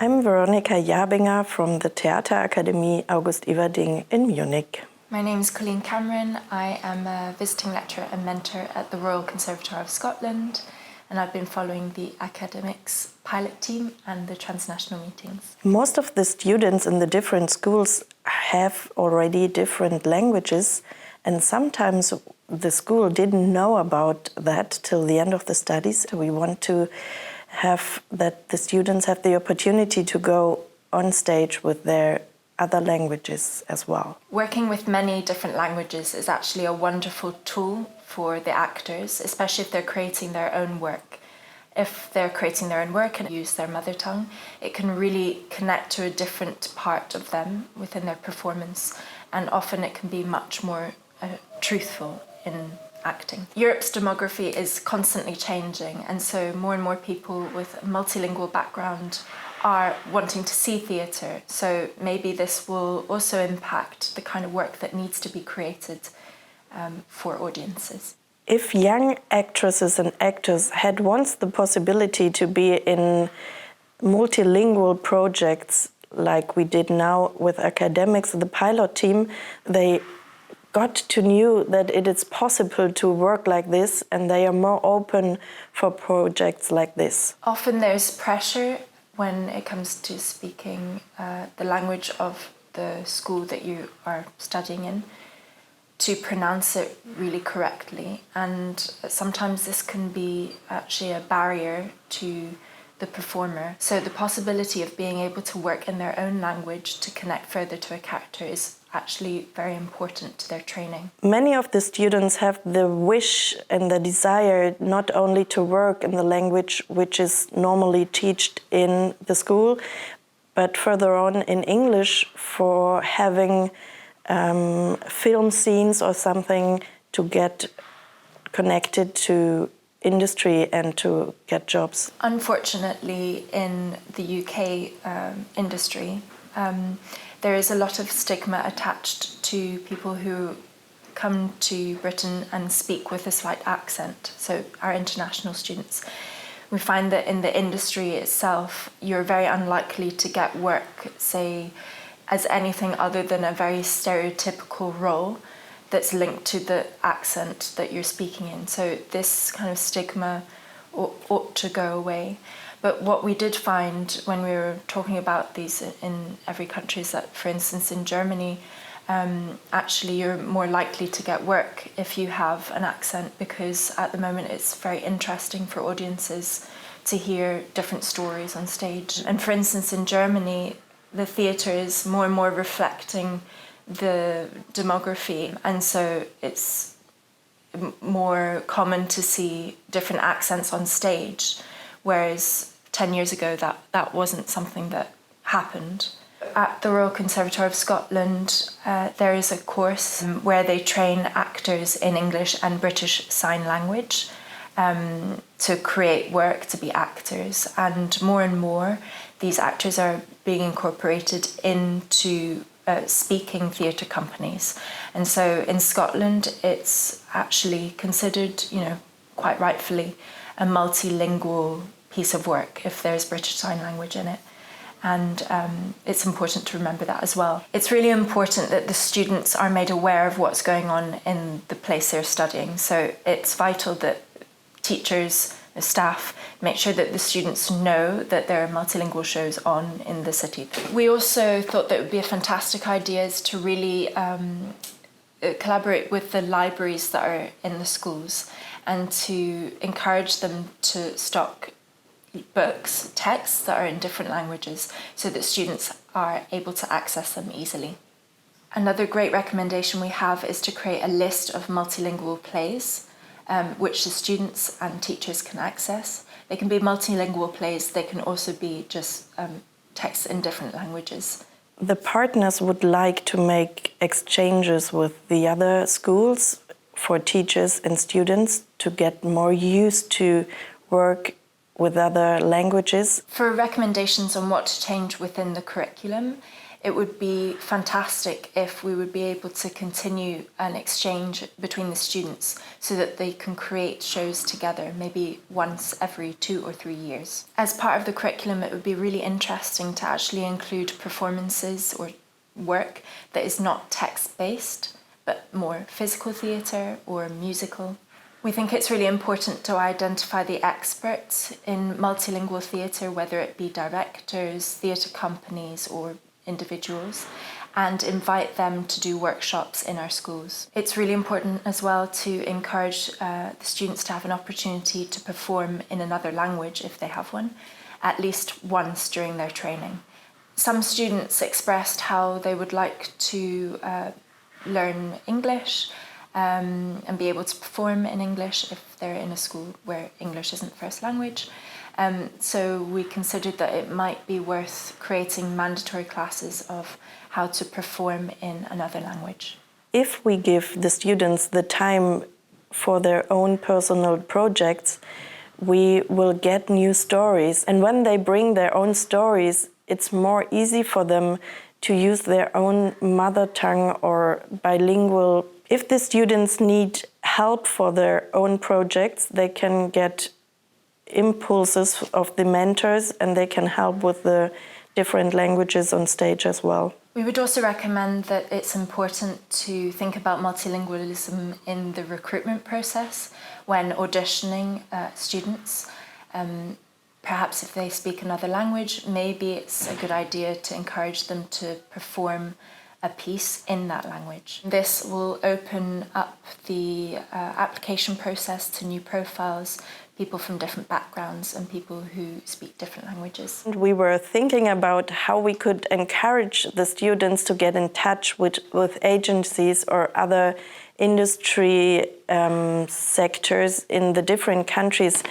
I'm Veronika Jabinger from the Theaterakademie August Everding in Munich. My name is Colleen Cameron. I am a visiting lecturer and mentor at the Royal Conservatoire of Scotland, and I've been following the academics pilot team and the transnational meetings. Most of the students in the different schools have already different languages, and sometimes the school didn't know about that till the end of the studies. We want to have that the students have the opportunity to go on stage with their other languages as well. Working with many different languages is actually a wonderful tool for the actors, especially if they're creating their own work. If they're creating their own work and use their mother tongue, it can really connect to a different part of them within their performance, and often it can be much more truthful in acting. Europe's demography is constantly changing, and so more and more people with a multilingual background are wanting to see theatre. So maybe this will also impact the kind of work that needs to be created for audiences. If young actresses and actors had once the possibility to be in multilingual projects like we did now with academics, the pilot team, they got to know that it is possible to work like this, and they are more open for projects like this. Often there's pressure when it comes to speaking the language of the school that you are studying in, to pronounce it really correctly, and sometimes this can be actually a barrier to the performer. So the possibility of being able to work in their own language to connect further to a character is actually very important to their training. Many of the students have the wish and the desire not only to work in the language which is normally taught in the school, but further on in English for having film scenes or something to get connected to industry and to get jobs. Unfortunately, in the UK industry, there is a lot of stigma attached to people who come to Britain and speak with a slight accent, so our international students. We find that in the industry itself, you're very unlikely to get work, say, as anything other than a very stereotypical role that's linked to the accent that you're speaking in. So this kind of stigma ought to go away. But what we did find when we were talking about these in every country is that, for instance, in Germany, actually you're more likely to get work if you have an accent, because at the moment it's very interesting for audiences to hear different stories on stage. And for instance, in Germany, the theatre is more and more reflecting the demography, and so it's more common to see different accents on stage, whereas 10 years ago that wasn't something that happened. At the Royal Conservatoire of Scotland, there is a course where they train actors in English and British Sign Language to create work, to be actors, and more these actors are being incorporated into speaking theatre companies. And so in Scotland, it's actually considered, quite rightfully, a multilingual piece of work if there's British Sign Language in it. And it's important to remember that as well. It's really important that the students are made aware of what's going on in the place they're studying. So it's vital that teachers, the staff, make sure that the students know that there are multilingual shows on in the city. We also thought that it would be a fantastic idea is to really collaborate with the libraries that are in the schools and to encourage them to stock books, texts that are in different languages so that students are able to access them easily. Another great recommendation we have is to create a list of multilingual plays which the students and teachers can access. They can be multilingual plays, they can also be just texts in different languages. The partners would like to make exchanges with the other schools for teachers and students to get more used to work with other languages. For recommendations on what to change within the curriculum, It would be fantastic if we would be able to continue an exchange between the students so that they can create shows together, maybe once every 2 or 3 years. As part of the curriculum, it would be really interesting to actually include performances or work that is not text-based, but more physical theatre or musical. We think it's really important to identify the experts in multilingual theatre, whether it be directors, theatre companies or individuals, and invite them to do workshops in our schools. It's really important as well to encourage the students to have an opportunity to perform in another language if they have one, at least once during their training. Some students expressed how they would like to learn English and be able to perform in English if they're in a school where English isn't first language. So we considered that it might be worth creating mandatory classes of how to perform in another language. If we give the students the time for their own personal projects, we will get new stories. And when they bring their own stories, it's more easy for them to use their own mother tongue or bilingual. If the students need help for their own projects, they can get impulses of the mentors and they can help with the different languages on stage as well. We would also recommend that it's important to think about multilingualism in the recruitment process when auditioning students. Perhaps if they speak another language, maybe it's a good idea to encourage them to perform a piece in that language. This will open up the application process to new profiles, people from different backgrounds and people who speak different languages. We were thinking about how we could encourage the students to get in touch with agencies or other industry sectors in the different countries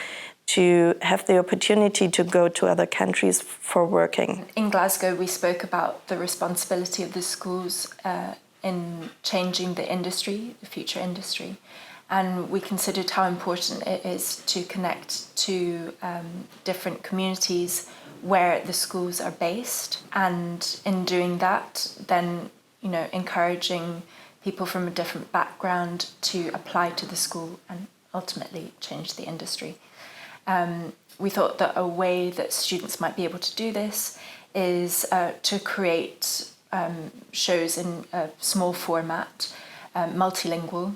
to have the opportunity to go to other countries for working. In Glasgow, we spoke about the responsibility of the schools in changing the industry, the future industry. And we considered how important it is to connect to different communities where the schools are based. And in doing that, then, encouraging people from a different background to apply to the school and ultimately change the industry. We thought that a way that students might be able to do this is to create shows in a small format, multilingual,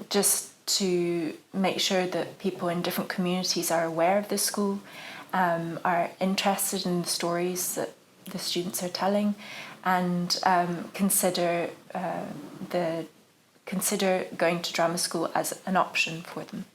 just to make sure that people in different communities are aware of the school, are interested in the stories that the students are telling, and consider going to drama school as an option for them.